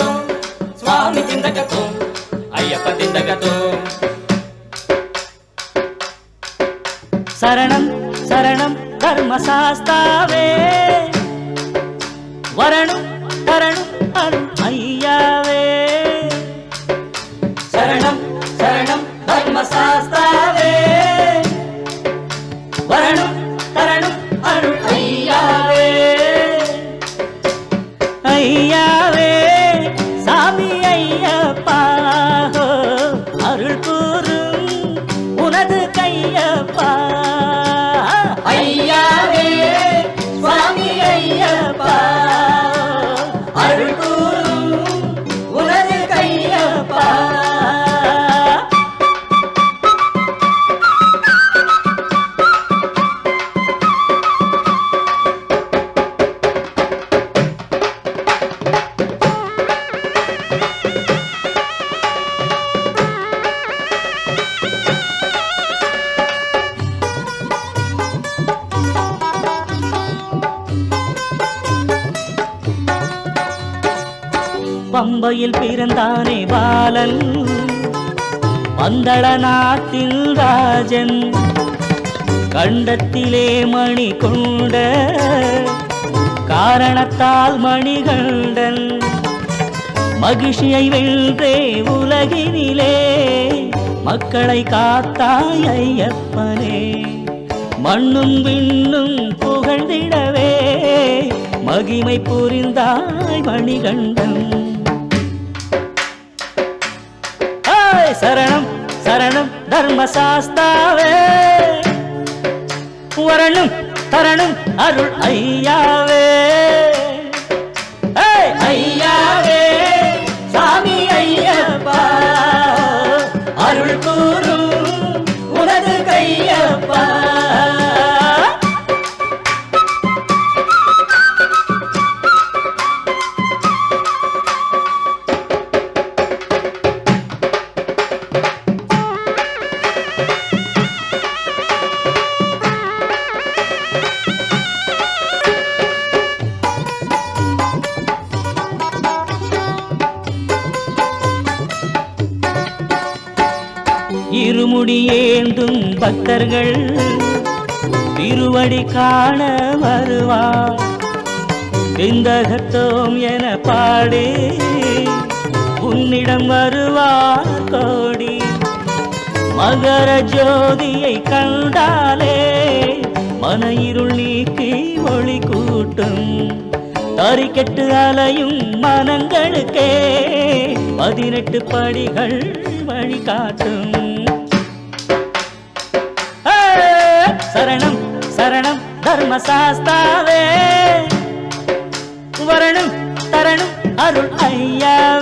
திண்டகத்தோம் சுவாமி திண்டகத்தோம் ஐயப்ப திண்டகத்தோம். சரணம் சரணம் தர்மசாஸ்தாவே வரணும் தரணும் அருள் ஐயாவே. சரணம் சரணம் தர்மசாஸ்தாவே வரணும் தரணும் அருள் ஐயாவே. ஐயாவே சாமி ஐயப்பா அருள் கூறும் உனது கையப்பா. ஐயாவே சுவாமி ஐயப்பா அருள் கூறும் உனது கையப்பா. பம்பையில் பிறந்தானே பாலன் பந்தள நாட்டில் ராஜன் கண்டத்திலே மணி கொண்ட காரணத்தால் மணிகண்டன் மகிழ்ச்சியை வென்றே உலகினிலே மக்களை காத்தாய் ஐயப்பனே. மண்ணும் விண்ணும் புகழ்ந்திடவே மகிமை புரிந்தாய் மணிகண்டன். சரணம் சரணம் தர்மசாஸ்தாவே வரணும் தரணும் அருள் ஐயாவே. ஐயாவே சாமி ஐயப்பா அருள் கூறும் உனது கையப்பா. இருமுடி ஏந்தும் பக்தர்கள் திருவடி காண வருவார். திண்டகத்தோம் என பாடி உன்னிடம் வருவார் கோடி. மகர ஜோதியை கண்டாலே மன இருள் நீக்கி ஒளி கூட்டும். தறிக்கெட்டு அலையும் மனங்களுக்கே 18 படிகள் வழிகாட்டும். சரணம் சரணம் தர்மசாஸ்தாவே வரணும் தரணும் அருள் ஐயாவே.